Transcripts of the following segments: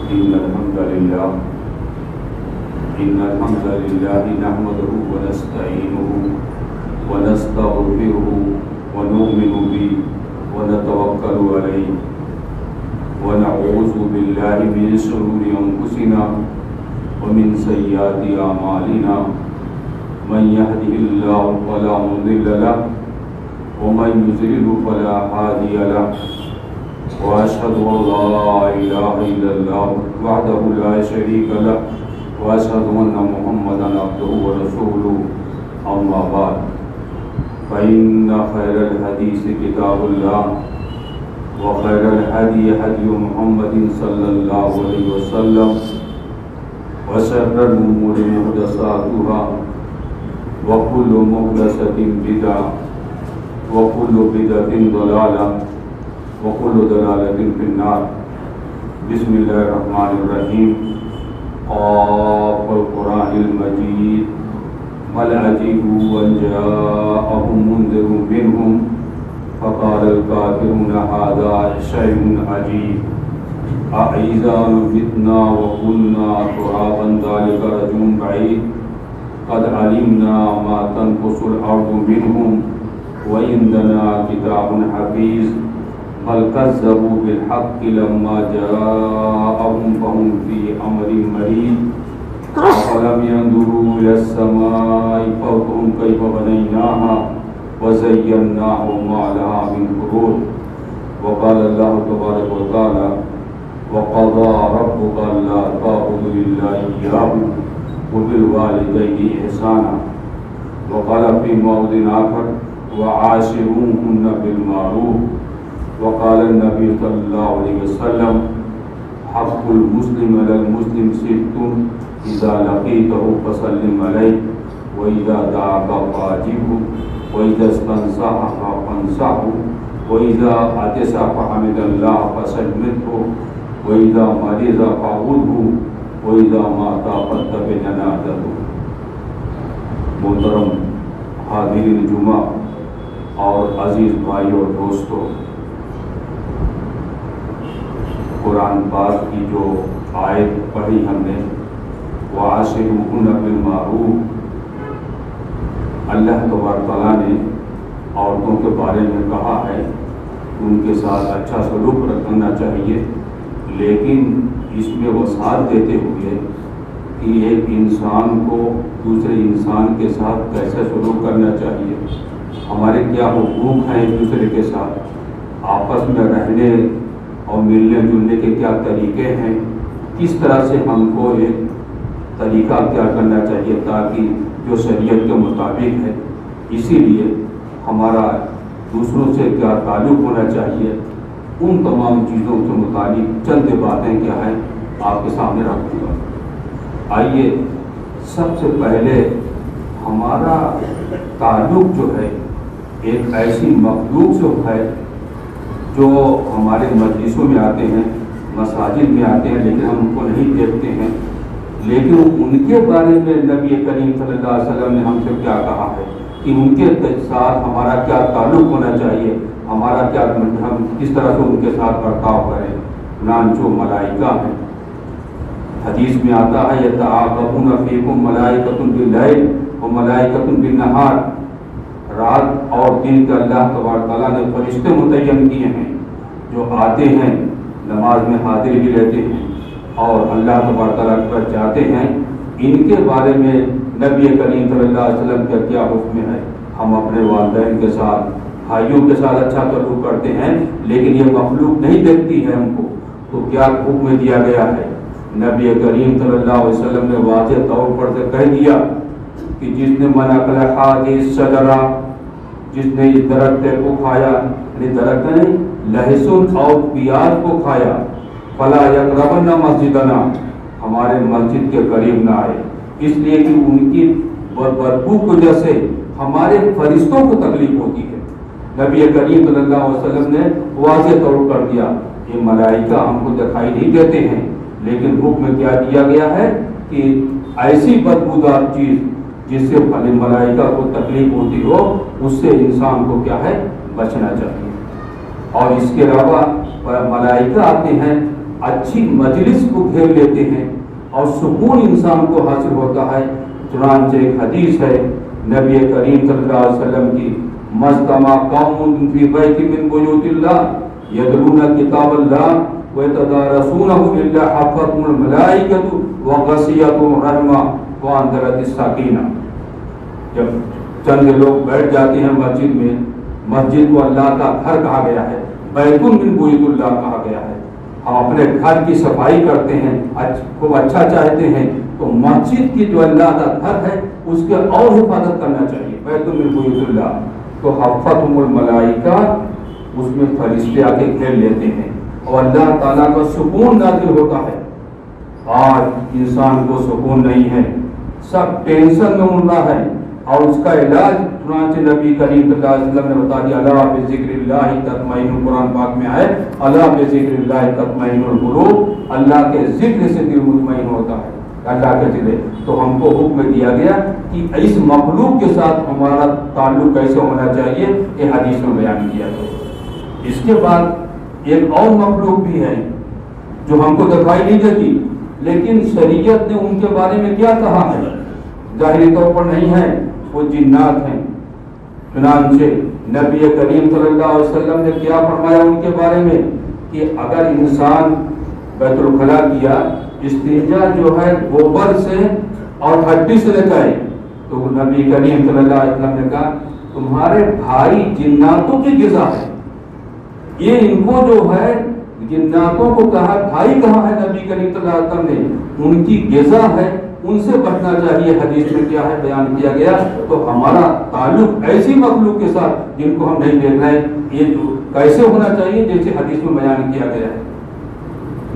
إن الحمد لله نحمده ونستعينه ونستغفره ونؤمن به ونتوكل عليه ونعوذ بالله من شرور أنفسنا ومن سيئات أعمالنا من يهده الله فلا مضل له ومن يضلل فلا هادي له وأشهد أن لا إله إلا الله وحده لا شريك له وأشهد أن محمدا عبده ورسوله أما بعد فإن خير الحديث كتاب الله وخير الهدي هدي محمد صلى الله عليه وسلم وشر الأمور محدثاتها وكل محدثة بدعة وكل بدعة ضلالة وكل ضلالة في النار. بسم الله الرحمن الرحيم. قاف القرآن المجيد بل عجبوا أن جاءهم منذر منهم فقال الكافرون هذا شيء عجيب أإذا متنا وكنا ترابا ذلك رجل بعيد قد علمنا ما تنقص الأرض منهم وعندنا كتاب حفيظ بل كذبوا بالحق لما جاءهم فهم في أمر مريض أفلم ينظروا إلى السماء فوقهم كيف بنيناها وزيناها وما لها من فروج وقال الله تبارك وتعالى وقضى ربك ألا تعبدوا إلا إياه وبالوالدين إحسانا وقال في موضع آخر وعاشروهن بالمعروف وقال النبي صلى الله عليه وسلم حق المسلم على المسلم ست إذا لقيته فسلم عليه وإذا دعاك فأجبه وإذا استنصحك فانصحه وإذا عطس فحمد الله فشمته وإذا مرض فعوده وإذا مات فاتبع جنازته. محترم حاضرین جمعہ اور عزیز بھائی اور دوستوں، قرآن پاک کی جو آیت پڑھی ہم نے وَعَاشِرُوهُنَّ بِالْمَعْرُوفِ، اللہ تبارک تعالیٰ نے عورتوں کے بارے میں کہا ہے کہ ان کے ساتھ اچھا سلوک رکھنا چاہیے، لیکن اس میں وصیت دیتے ہوئے کہ ایک انسان کو دوسرے انسان کے ساتھ کیسے سلوک کرنا چاہیے، ہمارے کیا حقوق ہیں ایک دوسرے کے ساتھ، آپس میں رہنے اور ملنے جلنے کے کیا طریقے ہیں، کس طرح سے ہم کو ایک طریقہ اختیار کرنا چاہیے تاکہ جو شریعت کے مطابق ہے، اسی لیے ہمارا دوسروں سے کیا تعلق ہونا چاہیے، ان تمام چیزوں کے متعلق چند باتیں کیا ہیں آپ کے سامنے رکھوں گا. آئیے سب سے پہلے ہمارا تعلق جو ہے ایک ایسی مخلوق سے ہے جو ہمارے مجلسوں میں آتے ہیں، مساجد میں آتے ہیں، لیکن ہم ان کو نہیں دیکھتے ہیں، لیکن ان کے بارے میں نبی کریم صلی اللہ علیہ وسلم نے ہم سے کیا کہا ہے کہ ان کے ساتھ ہمارا کیا تعلق ہونا چاہیے، ہمارا کیا ہم کس طرح سے ان کے ساتھ برتاؤ کریں. چنانچہ ملائکہ ہیں، حدیث میں آتا ہے یتعاقبون فیکم ملائکۃ باللیل وملائکۃ بالنہار، رات اور دن کے اللہ تبارک تعالیٰ نے فرشتے متعین کیے ہیں جو آتے ہیں، نماز میں حاضر بھی رہتے ہیں اور اللہ تبارک تعالیٰ پر جاتے ہیں. ان کے بارے میں نبی کریم صلی اللہ علیہ وسلم کا کیا حکم ہے؟ ہم اپنے والدین کے ساتھ، بھائیوں کے ساتھ اچھا سلوک کرتے ہیں، لیکن یہ مخلوق نہیں دیکھتی ہے ہم کو، تو کیا حکم دیا گیا ہے؟ نبی کریم صلی اللہ علیہ وسلم نے واضح طور پر سے کہہ دیا کہ جس نے منع کر هذه الشجرہ، جس نے اس درخت کو کھایا، یعنی درخت نہیں لہسن اور پیاز کو کھایا، فلا یقربن مسجدنا، ہمارے مسجد کے قریب نہ آئے، اس لیے کہ ان کی بدبو کی وجہ سے ہمارے فرشتوں کو تکلیف ہوتی ہے. نبی کریم صلی اللہ علیہ وسلم نے واضح طور پر دیا. یہ ملائکہ ہم کو دکھائی نہیں دیتے ہیں، لیکن حکم کیا دیا گیا ہے کہ ایسی بدبودار چیز جس سے ملائکہ کو تکلیف ہوتی ہو اس سے انسان کو کیا ہے بچنا چاہیے. اور اس کے علاوہ ملائکہ آتے ہیں اچھی مجلس کو گھیر لیتے ہیں اور سکون انسان کو حاصل ہوتا ہے. چنانچہ ایک حدیث ہے نبی کریم صلی اللہ علیہ وسلم کی، مجتمع قوم فی بیت من بیوت اللہ یتلون کتاب اللہ ویتدارسونہ الا حفتهم الملائکۃ وغشیتهم الرحمہ وانزلت السکینہ. جب چند لوگ بیٹھ جاتے ہیں مسجد میں، مسجد کو اللہ کا گھر کہا گیا ہے، بیت من بیوت اللہ کہا گیا ہے. ہم اپنے گھر کی صفائی کرتے ہیں، خوب اچھا چاہتے ہیں، تو مسجد کی جو اللہ کا گھر ہے اس کے اور حفاظت کرنا چاہیے. بیت من بیوت اللہ تو حفتهم الملائکہ، اس میں فرشتے آ کے گھیر لیتے ہیں اور اللہ تعالیٰ کا سکون نازل ہوتا ہے. آج انسان کو سکون نہیں ہے، سب ٹینشن میں مر رہا ہے، اور اس کا علاج چنانچہ نبی کریم صلی اللہ علیہ وسلم نے بتا دیا، الا بذکر اللہ تطمئن، قرآن پاک میں آئے الا بذکر اللہ تطمئن القلوب، اللہ کے ذکر سے دل مطمئن ہوتا ہے، اللہ کے ذکر. تو ہم کو حکم دیا گیا کہ اس مخلوق کے ساتھ ہمارا تعلق کیسے ہونا چاہیے، یہ حدیث میں بیان کیا گیا. اس کے بعد ایک اور مخلوق بھی ہے جو ہم کو دکھائی نہیں دیتی، لیکن شریعت نے ان کے بارے میں کیا کہا ہے، ظاہری طور پر نہیں ہے، وہ جنات ہیں. چنانچہ نبی کریم صلی اللہ علیہ وسلم نے کیا فرمایا ان کے بارے میں کہ اگر انسان بیت الخلاء کیا، استنجا جو ہے گوبر سے اور ہڈی سے لگائے، تو نبی کریم صلی اللہ علیہ وسلم نے کہا تمہارے بھائی جناتوں کی غذا ہے. یہ ان کو جو ہے جناتوں کو کہا بھائی کہاں ہے، نبی کریم صلی اللہ علیہ وسلم نے ان کی غذا ہے، ان سے بچنا چاہیے. حدیث میں کیا ہے بیان کیا گیا. تو ہمارا تعلق ایسی مخلوق کے ساتھ جن کو ہم نہیں دیکھ رہے، یہ جو کیسے ہونا چاہیے جیسے حدیث میں بیان کیا گیا ہے.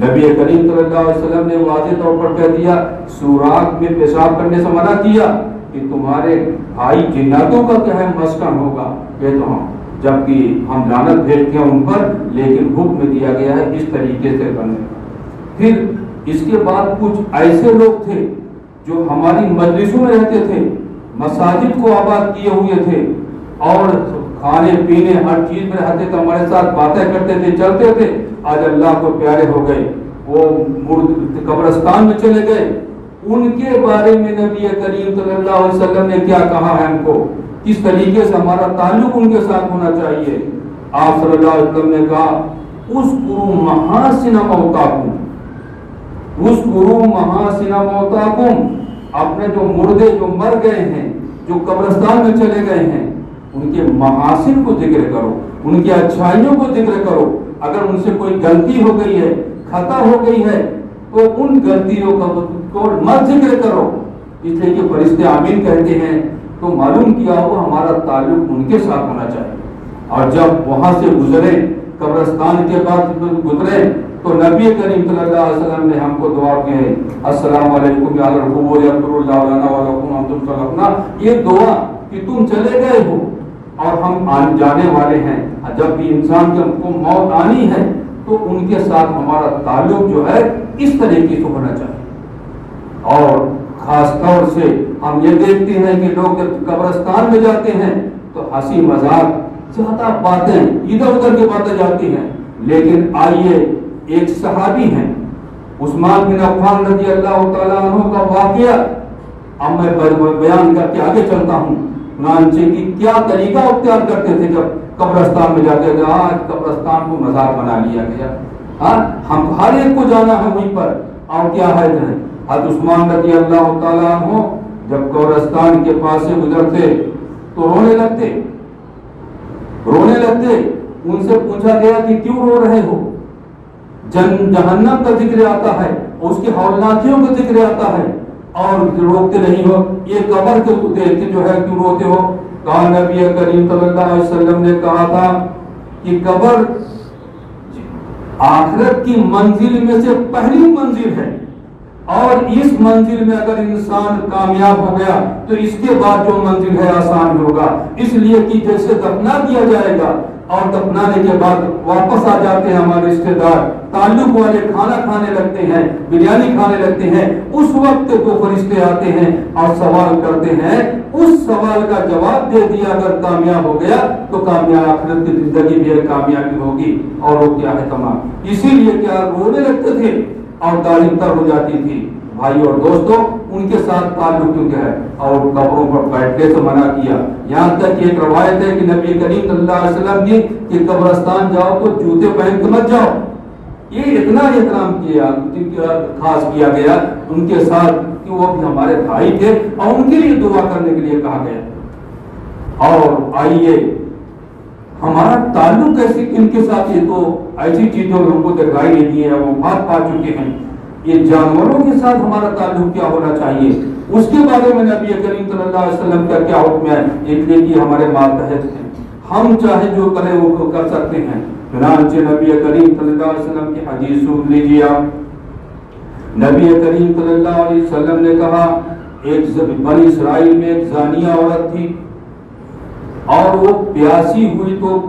نبی کریم صلی اللہ علیہ وسلم نے واضح طور پر کہہ دیا، سوراخ میں پیشاب کرنے سے منع کیا کہ تمہارے بھائی جناتوں کا کیا ہے مسکن ہوگا. کہ تو ہم جبکہ ہم لعنت بھیجتے ہیں ان پر، لیکن حکم دیا گیا ہے اس طریقے سے کرنے. پھر اس کے بعد کچھ ایسے لوگ تھے جو ہماری مجلسوں میں رہتے تھے، مساجد کو آباد کیے ہوئے تھے اور کھانے پینے ہر چیز میں رہتے تھے، ہمارے ساتھ باتیں کرتے تھے، چلتے تھے. آج اللہ کو پیارے ہو گئے، وہ قبرستان میں چلے گئے. ان کے بارے میں نبی کریم صلی اللہ علیہ وسلم نے کیا کہا ہے، ہم کو کس طریقے سے ہمارا تعلق ان کے ساتھ ہونا چاہیے. آپ صلی اللہ علیہ وسلم نے کہا اذکروا محاسن موتاکم، اذکروا محاسن موتاکم، اپنے جو مردے جو مر گئے ہیں، جو قبرستان میں چلے گئے ہیں، ان کے محاسن کو ذکر کرو، ان کی اچھائیوں کو ذکر کرو. اگر ان سے کوئی غلطی ہو گئی ہے، خطا ہو گئی ہے، تو ان غلطیوں کو مت ذکر کرو، اس لیے کہ فرشتے آمین کہتے ہیں. تو معلوم کیا ہو ہمارا تعلق ان کے ساتھ ہونا چاہیے. اور جب وہاں سے گزرے، قبرستان کے بعد گزرے، تو نبی کریم صلی اللہ علیہ وسلم نے ہم کو دعا کی ہے، السلام علیکم یا القبور یغفر اللہ لنا ولکم انتم سلفنا. یہ دعا کہ تم چلے گئے ہو اور ہم جانے والے ہیں، جب بھی انسان کو موت آنی ہے تو ان کے ساتھ ہمارا تعلق جو ہے اس طریقے سے ہونا چاہیے. اور خاص طور سے ہم یہ دیکھتے ہیں کہ لوگ جب قبرستان میں جاتے ہیں تو ہنسی مذاق، زیادہ باتیں ادھر ادھر کی باتیں جاتی ہیں. لیکن آئیے ایک صحابی ہیں عثمان بن عفان رضی اللہ تعالیٰ عنہ کا واقعہ اب میں بیان کر کے آگے چلتا ہوں. چنانچہ کی کیا طریقہ اختیار کرتے تھے جب قبرستان میں جاتے تھے. آج قبرستان کو مزار بنا لیا گیا، ہم ہر ایک کو جانا ہے وہیں پر. اور کیا ہے حضرت عثمان رضی اللہ تعالیٰ عنہ جب قبرستان کے پاس سے گزرتے تو رونے لگتے. ان سے پوچھا گیا کہ کیوں رو رہے ہو؟ جہنم کا ذکر آتا ہے، اس کی ہولناکیوں کا ذکر آتا ہے اور روکتے نہیں ہو. یہ قبر کے دیکھ کے جو ہے کیوں روتے ہو؟ کہا نبی کریم صلی اللہ علیہ وسلم نے کہا تھا کہ قبر آخرت کی منزل میں سے پہلی منزل ہے، اور اس منزل میں اگر انسان کامیاب ہو گیا تو اس کے بعد جو منزل ہے آسان ہوگا. اس لیے کہ جیسے دفنا دیا جائے گا اور دفنانے کے بعد واپس آ جاتے ہیں ہمارے رشتے دار، تعلق والے کھانا کھانے لگتے ہیں، بریانی کھانے لگتے ہیں، اس وقت وہ فرشتے آتے ہیں اور سوال کرتے ہیں، اس سوال کا جواب دے دیا اگر کامیاب ہو گیا تو کامیاب آخرت کی زندگی بھی ایک کامیابی ہوگی، اور وہ کیا ہے تمام۔ اسی لیے کیا رونے لگتے تھے اور داڑھی تر ہو جاتی تھی۔ بھائی اور دوستوں، ان کے ساتھ تعلق کیوں ہے اور قبروں پر بیٹھنے سے منع کیا۔ یہاں تک کہ ایک روایت ہے کہ نبی کریم صلی اللہ علیہ وسلم کی کہ قبرستان جاؤ تو جوتے پہن کے مت جاؤ۔ یہ اتنا احترام کیا، خاص کیا گیا ان کے ساتھ کہ وہ بھی ہمارے بھائی تھے اور ان کے لیے دعا کرنے کے لیے کہا گیا۔ اور آئیے ہمارا تعلق ایسے ان کے ساتھ، یہ تو ایسی چیزوں میں ہم کو دکھائی نہیں دی ہے، وہ بات پا چکے ہیں۔ یہ جانوروں کے ساتھ ہمارا تعلق کیا ہونا چاہیے، اس کے بارے میں نبی کریم صلی اللہ علیہ وسلم کا کیا حکم ہے، اس لیے کہ ہمارے ماتحت ہیں، ہم چاہے جو کریں وہ کر سکتے ہیں۔ چنانچہ نبی کریم صلی اللہ علیہ وسلم کی حدیث سن لیجیے آپ۔ نبی کریم صلی اللہ علیہ وسلم نے کہا، ایک بنی اسرائیل میں ایک زانیہ عورت تھی اور وہ پیاسی ہوئی تو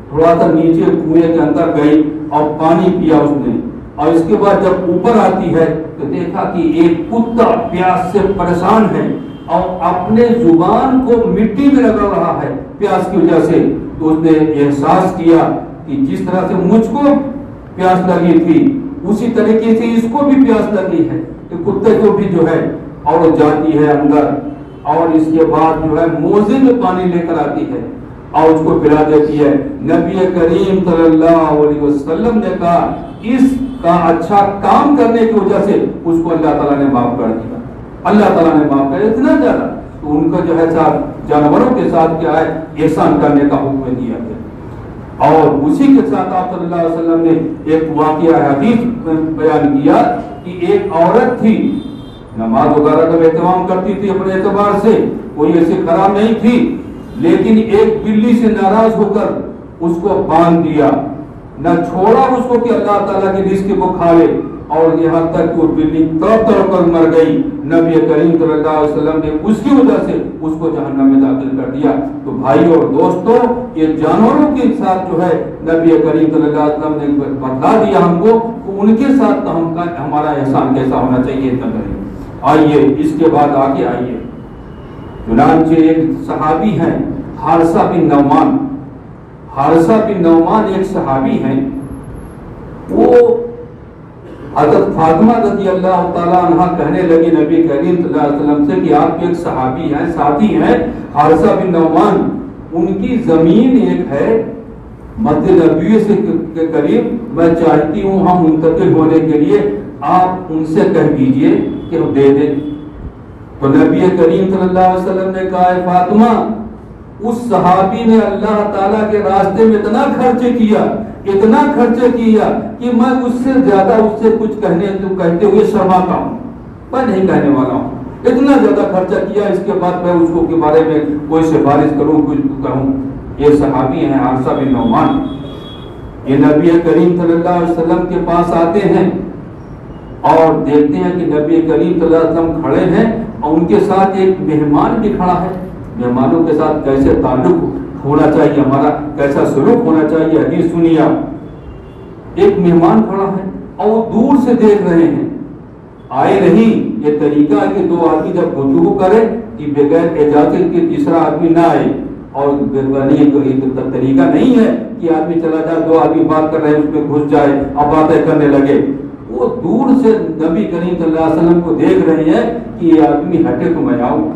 تھوڑا سا نیچے کنویں کے اندر گئی اور پانی پیا اس نے، اور اس کے بعد جب اوپر آتی ہے تو دیکھا کہ ایک کتا پیاس سے پریشان ہے اور اپنے زبان کو مٹی میں رگڑ رہا ہے پیاس کی وجہ سے۔ تو اس نے احساس کیا کہ جس طرح سے مجھ کو پیاس لگی تھی اسی طریقے سے اس کو بھی پیاس لگی ہے، تو کتے کو بھی جو ہے، اور وہ جاتی ہے اندر اور اس کے بعد جو ہے موزے میں پانی لے کر آتی ہے اور اس کو پلا دیتی ہے۔ نبی کریم صلی اللہ علیہ وسلم نے کہا اس کا اچھا کام کرنے کی وجہ سے اس کو اللہ تعالیٰ نے معاف کر دیا، اللہ تعالیٰ نے معاف کر اتنا زیادہ۔ تو ان کا جو ہے ساتھ جانوروں کے ساتھ کیا ہے احسان کرنے کا حکم دیا گیا۔ اور اسی کے ساتھ آپ صلی اللہ علیہ وسلم نے ایک واقعہ حدیث بیان کیا کہ ایک عورت تھی، نماز وغیرہ کا اہتمام کرتی تھی اپنے اعتبار سے، کوئی ایسی خراب نہیں تھی، لیکن ایک بلی سے ناراض ہو کر اس کو باندھ دیا، نہ چھوڑا اس کو کہ اللہ تعالیٰ کی رزق کو کھا لے، اور یہاں تک وہ بلی تڑپ تڑپ کر مر گئی۔ نبی کریم صلی اللہ علیہ وسلم نے اس کی وجہ سے اس کو جہنم میں داخل کر دیا۔ تو بھائی اور دوستوں، یہ جانوروں کے ساتھ جو ہے نبی کریم صلی اللہ علیہ وسلم نے بتلا دیا ہم کو کہ ان کے ساتھ ہمارا احسان کیسا ہونا چاہیے۔ آئیے اس کے بعد آگے آئیے، چنانچہ ایک صحابی ہیں حارثہ بن نعمان، حارثہ بن نعمان ایک صحابی ہیں، وہ حضرت فاطمہ رضی اللہ تعالیٰ عنہ کہنے لگی نبی کریم صلی اللہ علیہ وسلم سے کہ آپ ایک صحابی ہیں، ساتھی ہیں حارثہ بن نعمان، ان کی زمین ایک ہے مسجد نبوی سے کے قریب، میں چاہتی ہوں ہم منتقل ہونے کے لیے آپ ان سے کہہ دیجئے کہ وہ دے دیں۔ تو نبی کریم صلی اللہ علیہ وسلم نے کہا اے فاطمہ، اس صحابی نے اللہ تعالیٰ کے راستے میں اتنا خرچ کیا کہ میں اس سے زیادہ اس سے کچھ کہتے ہوئے شرماتا ہوں، میں نہیں کہنے والا ہوں، اتنا زیادہ خرچہ کیا، اس کے بعد میں اس کو کے بارے میں کوئی سفارش کروں، کچھ کہوں۔ یہ صحابی ہیں حارثہ بن نعمان، یہ نبی کریم صلی اللہ علیہ وسلم کے پاس آتے ہیں اور دیکھتے ہیں کہ نبی کریم صلی اللہ علیہ وسلم کھڑے ہیں اور ان کے ساتھ ایک مہمان بھی کھڑا ہے۔ مہمانوں کے ساتھ کیسے تعلق ہونا چاہیے، ہمارا کیسا سلوک ہونا چاہیے، حدیث سنیے آپ۔ ایک مہمان کھڑا ہے اور وہ دور سے دیکھ رہے ہیں، آئے نہیں۔ یہ طریقہ ہے کہ دو آدمی جب گفتگو کرے کہ بغیر اجازت کے تیسرا آدمی نہ آئے، اور طریقہ نہیں ہے کہ آدمی چلا جائے، دو آدمی بات کر رہے ہیں اس میں گھس جائے اور باتیں کرنے لگے۔ وہ دور سے نبی کریم صلی اللہ علیہ وسلم کو دیکھ رہے ہیں کہ یہ آدمی ہٹے تو میں آؤں،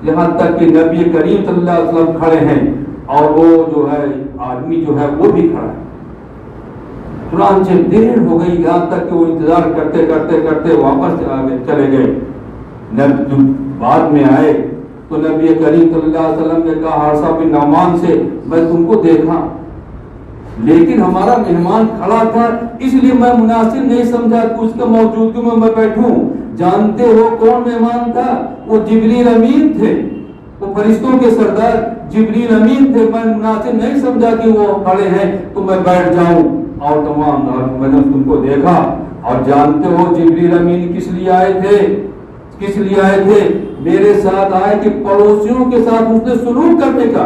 یہاں تک کہ نبی کریم صلی اللہ علیہ وسلم کھڑے ہیں اور وہ جو ہے آدمی جو ہے وہ بھی کھڑا ہے۔ چنانچہ دیر ہو گئی، یہاں تک کہ وہ انتظار کرتے کرتے کرتے واپس چلے گئے۔ بعد میں آئے تو نبی کریم صلی اللہ علیہ وسلم نے کہا حارثہ بن نعمان سے، میں تم کو دیکھا لیکن ہمارا مہمان کھڑا تھا اس لیے میں مناسب نہیں سمجھا کہ اس کے موجودگی میں بیٹھوں۔ جانتے ہو کون مہمان تھا؟ وہ جبریل امین تھے، وہ فرشتوں کے سردار جبریل امین تھے۔ میں مناسب نہیں سمجھا کہ وہ کھڑے ہیں تو میں بیٹھ جاؤں، اور تمام میں نے تم کو دیکھا۔ اور جانتے ہو جبریل امین کس لیے آئے تھے؟ میرے ساتھ آئے کہ پڑوسیوں کے ساتھ اس نے سلوک کرنے کا،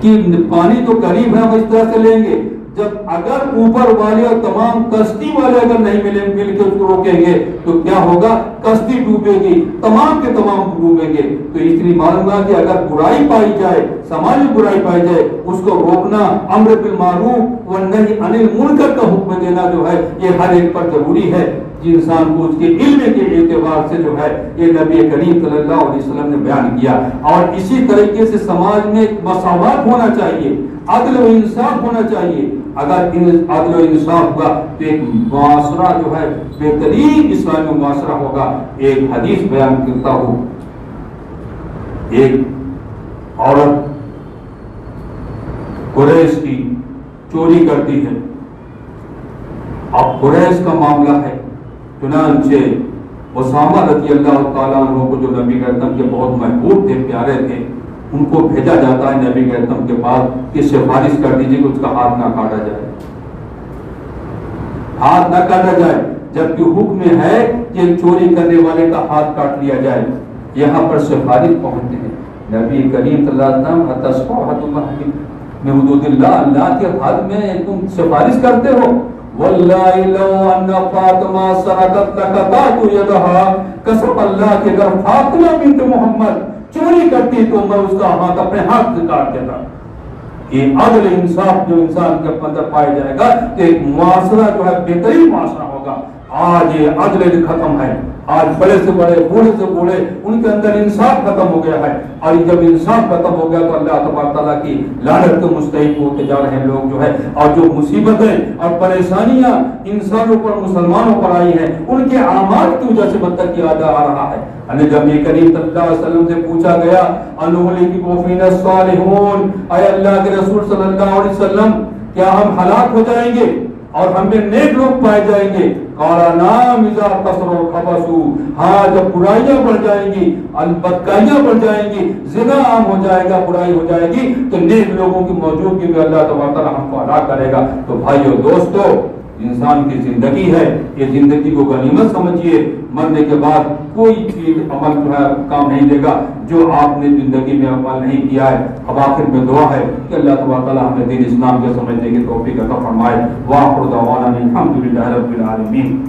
کہ پانی تو قریب ہے، ہم اس طرح سے لیں گے، جب اگر اوپر والے اور تمام کشتی والے اگر نہیں مل کے اس کو روکیں گے تو کیا ہوگا؟ کشتی ڈوبے گی، تمام کے تمام ڈوبیں گے۔ تو اس لیے معلوم ہوا کہ اگر برائی پائی جائے، سماجی برائی پائی جائے، اس کو روکنا، امر بالمعروف والنہی عن المنکر کا حکم دینا جو ہے یہ ہر ایک پر ضروری ہے۔ انسان کو اس کے علم کے اعتبار سے جو ہے یہ نبی کریم صلی اللہ علیہ وسلم نے بیان کیا۔ اور اسی طریقے سے سماج میں مساوات ہونا چاہیے، عدل و انصاف ہونا چاہیے۔ اگر عدل و انصاف ہوا تو ایک معاشرہ جو ہے بہترین اسلامی معاشرہ ہوگا۔ ایک حدیث بیان کرتا ہوں، ایک عورت قریش کی چوری کرتی ہے، اب قریش کا معاملہ ہے، چنانچہ اسامہ رضی اللہ تعالیٰ عنہ کو جو نبی اکرم کے بہت محبوب تھے، پیارے تھے، ان کو بھیجا جاتا ہے نبی اکرم کے پاس کہ سفارش کر دیجیے کہ اس کا ہاتھ نہ کاٹا جائے، ہاتھ نہ کاٹا جائے، جبکہ حکم ہے کہ چوری کرنے والے کا ہاتھ کاٹ لیا جائے۔ یہاں پر سفارش پہنچتے ہیں نبی کریم صلی اللہ علیہ وسلم، اتسفہ من حدود اللہ، اللہ کے حد میں تم سفارش کرتے ہو؟ واللہ لو ان فاطمہ سرقت لقطعت یدها، قسم اللہ کہ اگر فاطمہ بنت محمد چوری کرتی تو میں اس کا ہاتھ اپنے ہاتھ سے کاٹ دیتا۔ یہ عدل انصاف جو انسان کے اندر پایا جائے گا تو ایک معاشرہ جو ہے بہترین معاشرہ ہوگا۔ آج یہ عدل ختم ہے، آج بڑے سے بڑے، بوڑھے سے بوڑھے، ان کے اندر انصاف ختم ہو گیا ہے، اور جب انصاف ختم ہو گیا تو اللہ تبارک تعالیٰ کی لعنت کے مستحق ہوتے جا رہے ہیں لوگ جو ہے۔ اور جو مصیبتیں اور پریشانیاں انسانوں پر، مسلمانوں پر آئی ہیں، ان کے اعمال کی وجہ سے بدتر کیا جا رہا ہے۔ جب یہ کریم صلی اللہ علیہ وسلم سے پوچھا گیا انہلک فینا الصالحون، اے اللہ کے رسول صلی اللہ علیہ وسلم کیا ہم ہلاک ہو جائیں گے اور ہم میں نیک لوگ پائے جائیں گے؟ قال نعم اذا کثر الخبث، ہاں جب برائیاں بڑھ جائیں گی، بدکاریاں بڑھ جائیں گی، زنا عام ہو جائے گا، برائی ہو جائے گی، تو نیک لوگوں کی موجودگی میں اللہ تبارک تعالیٰ ہم کو ہلاک کرے گا۔ تو بھائیو دوستو، انسان کی زندگی ہے، یہ زندگی کو غنیمت سمجھیے، مرنے کے بعد کوئی چیز عمل جو ہے کام نہیں دے گا جو آپ نے زندگی میں عمل نہیں کیا ہے۔ اب آخر میں دعا ہے کہ اللہ تبارک تعالیٰ ہمیں دین اسلام کے سمجھنے کی توفیق عطا فرمائے۔ وآخر دعوانا الحمد للہ رب العالمین۔